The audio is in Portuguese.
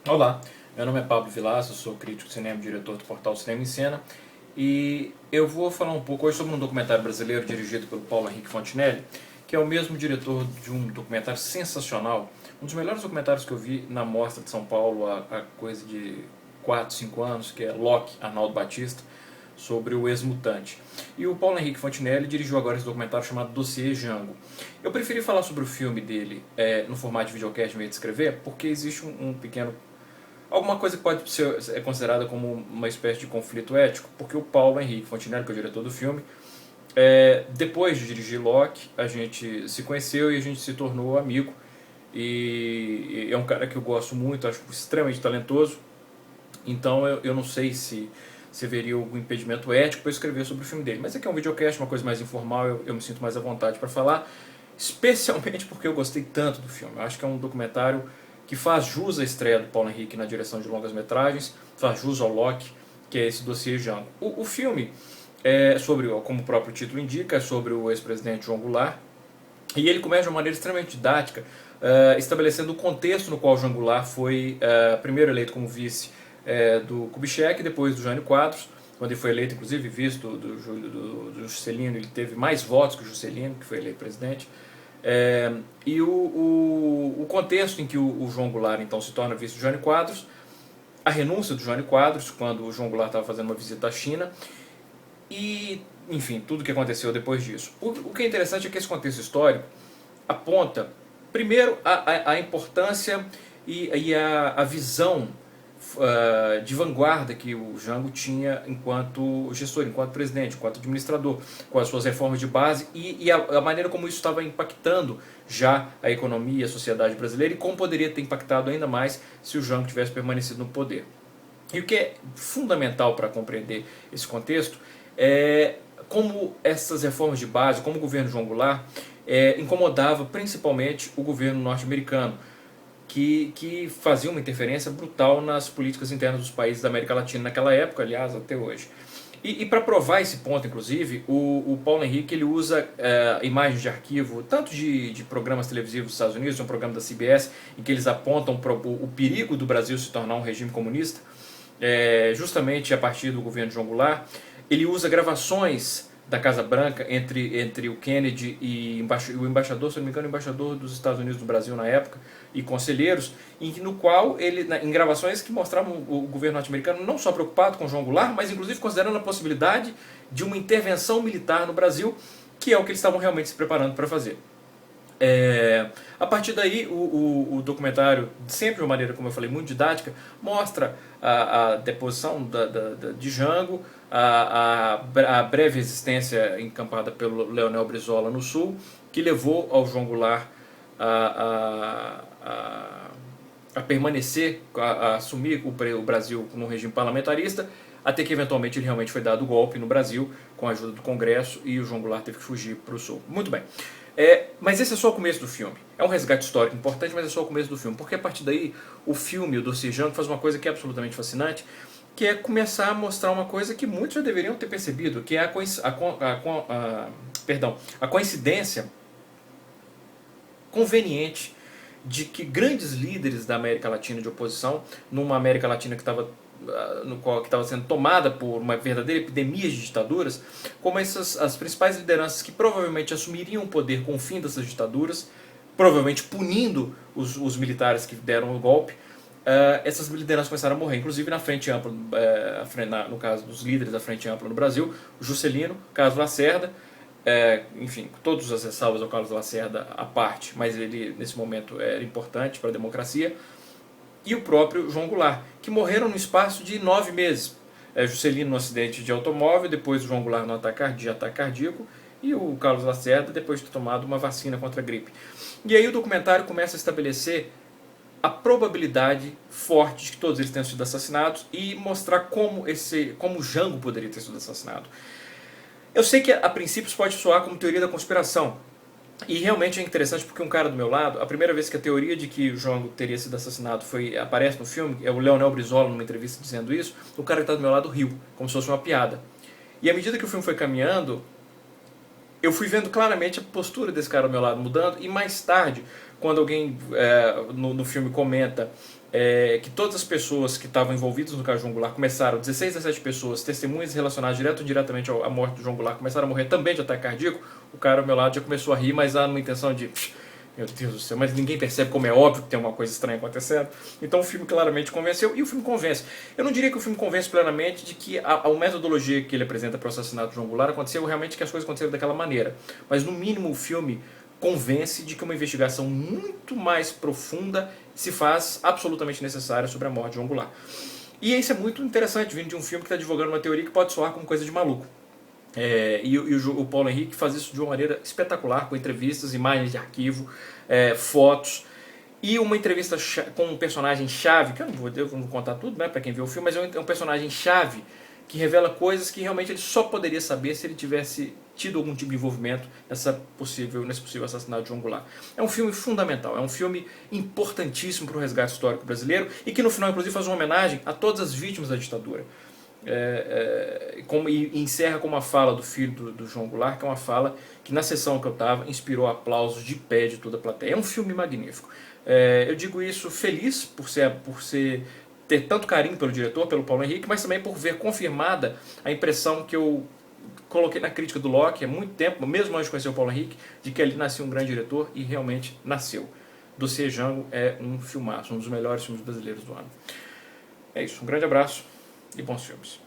Olá, meu nome é Pablo Vilaça, sou crítico de cinema e diretor do portal Cinema em Cena e eu vou falar um pouco hoje sobre um documentário brasileiro dirigido pelo Paulo Henrique Fontinelli, que é o mesmo diretor de um documentário sensacional, um dos melhores documentários que eu vi na Mostra de São Paulo há coisa de 4, 5 anos, que é Locke, Arnaldo Batista, sobre o ex-mutante. E o Paulo Henrique Fontinelli dirigiu agora esse documentário chamado Dossiê Jango. Eu preferi falar sobre o filme dele no formato de videocast em vez de escrever, porque existe um pequeno alguma coisa que pode ser considerada como uma espécie de conflito ético, porque o Paulo Henrique Fontinelli, que é o diretor do filme, depois de dirigir Locke, a gente se conheceu e a gente se tornou amigo. E é um cara que eu gosto muito, acho extremamente talentoso. Então eu não sei se haveria algum impedimento ético para eu escrever sobre o filme dele. Mas aqui é um videocast, uma coisa mais informal, eu me sinto mais à vontade para falar, especialmente porque eu gostei tanto do filme. Eu acho que é um documentário que faz jus à estreia do Paulo Henrique na direção de longas-metragens, faz jus ao Locke, que é esse dossiê Jango. O filme é sobre, como o próprio título indica, é sobre o ex-presidente João Goulart, e ele começa de uma maneira extremamente didática, estabelecendo o contexto no qual João Goulart foi primeiro eleito como vice do Kubitschek, depois do Jânio Quadros, quando ele foi eleito, inclusive, vice do Juscelino, ele teve mais votos que o Juscelino, que foi eleito presidente. E o contexto em que o João Goulart então se torna vice do Jânio Quadros, a renúncia do Jânio Quadros, quando o João Goulart estava fazendo uma visita à China, e, enfim, tudo o que aconteceu depois disso. O que é interessante é que esse contexto histórico aponta, primeiro, a importância e a visão de vanguarda que o Jango tinha enquanto gestor, enquanto presidente, enquanto administrador, com as suas reformas de base e a maneira como isso estava impactando já a economia e a sociedade brasileira e como poderia ter impactado ainda mais se o Jango tivesse permanecido no poder. E o que é fundamental para compreender esse contexto é como essas reformas de base, como o governo João Goulart, incomodava principalmente o governo norte-americano, que fazia uma interferência brutal nas políticas internas dos países da América Latina naquela época, aliás, até hoje. E para provar esse ponto, inclusive, o Paulo Henrique ele usa imagens de arquivo, tanto de programas televisivos dos Estados Unidos, um programa da CBS, em que eles apontam o perigo do Brasil se tornar um regime comunista, justamente a partir do governo de João Goulart. Ele usa gravações da Casa Branca entre o Kennedy e o embaixador, se não me engano, o embaixador dos Estados Unidos no Brasil na época, e conselheiros, no qual ele, em gravações que mostravam o governo norte-americano não só preocupado com João Goulart, mas inclusive considerando a possibilidade de uma intervenção militar no Brasil, que é o que eles estavam realmente se preparando para fazer. A partir daí, o documentário, sempre de uma maneira, como eu falei, muito didática, mostra a deposição de Jango, a breve existência encampada pelo Leonel Brizola no Sul, que levou ao João Goulart a permanecer, a assumir o Brasil num regime parlamentarista, até que eventualmente ele realmente foi dado o golpe no Brasil, com a ajuda do Congresso, e o João Goulart teve que fugir para o Sul. Muito bem. Mas esse é só o começo do filme. É um resgate histórico importante, mas é só o começo do filme. Porque a partir daí, o filme, o Dossiê Jango, faz uma coisa que é absolutamente fascinante, que é começar a mostrar uma coisa que muitos já deveriam ter percebido, que é a coincidência conveniente de que grandes líderes da América Latina de oposição, numa América Latina que estava no qual que estava sendo tomada por uma verdadeira epidemia de ditaduras, como as principais lideranças que provavelmente assumiriam o poder com o fim dessas ditaduras, provavelmente punindo os militares que deram o golpe, essas lideranças começaram a morrer, inclusive na Frente Ampla, no caso dos líderes da Frente Ampla no Brasil, o Juscelino, Carlos Lacerda, enfim, todas as ressalvas ao Carlos Lacerda à parte, mas ele nesse momento era importante para a democracia, e o próprio João Goulart, que morreram no espaço de 9 meses. Juscelino no acidente de automóvel, depois o João Goulart no ataque cardíaco, e o Carlos Lacerda depois de ter tomado uma vacina contra a gripe. E aí o documentário começa a estabelecer a probabilidade forte de que todos eles tenham sido assassinados e mostrar como o Jango poderia ter sido assassinado. Eu sei que a princípio isso pode soar como teoria da conspiração, e realmente é interessante porque um cara do meu lado, a primeira vez que a teoria de que o Jango teria sido assassinado aparece no filme, é o Leonel Brizola numa entrevista dizendo isso, o cara que está do meu lado riu, como se fosse uma piada. E à medida que o filme foi caminhando, eu fui vendo claramente a postura desse cara ao meu lado mudando, e mais tarde, quando alguém no filme comenta que todas as pessoas que estavam envolvidas no caso de João Goulart começaram, 16 a 17 pessoas, testemunhas relacionadas direto ou indiretamente à morte do João Goulart, começaram a morrer também de ataque cardíaco, o cara ao meu lado já começou a rir, mas há uma intenção de... Meu Deus do céu, mas ninguém percebe como é óbvio que tem uma coisa estranha acontecendo. Então o filme claramente convenceu, e o filme convence. Eu não diria que o filme convence plenamente de que a metodologia que ele apresenta para o assassinato de João Goulart aconteceu realmente, que as coisas aconteceram daquela maneira. Mas no mínimo o filme convence de que uma investigação muito mais profunda se faz absolutamente necessária sobre a morte de João Goulart. E isso é muito interessante, vindo de um filme que está divulgando uma teoria que pode soar como coisa de maluco. O Paulo Henrique faz isso de uma maneira espetacular, com entrevistas, imagens de arquivo, fotos, e uma entrevista com um personagem chave, que eu não vou contar tudo, né, para quem viu o filme, mas é um personagem chave que revela coisas que realmente ele só poderia saber se ele tivesse tido algum tipo de envolvimento nesse possível assassinato de João Goulart. É um filme fundamental, é um filme importantíssimo para o resgate histórico brasileiro, e que no final inclusive faz uma homenagem a todas as vítimas da ditadura. E encerra com uma fala do filho do João Goulart, que é uma fala que na sessão que eu estava inspirou aplausos de pé de toda a plateia. É um filme magnífico. Eu digo isso feliz por ter tanto carinho pelo diretor, pelo Paulo Henrique, mas também por ver confirmada a impressão que eu coloquei na crítica do Locke há muito tempo, mesmo antes de conhecer o Paulo Henrique, de que ali nascia um grande diretor, e realmente nasceu. Dossiê Jango é um filmaço, um dos melhores filmes brasileiros do ano. É isso, um grande abraço e bons filmes.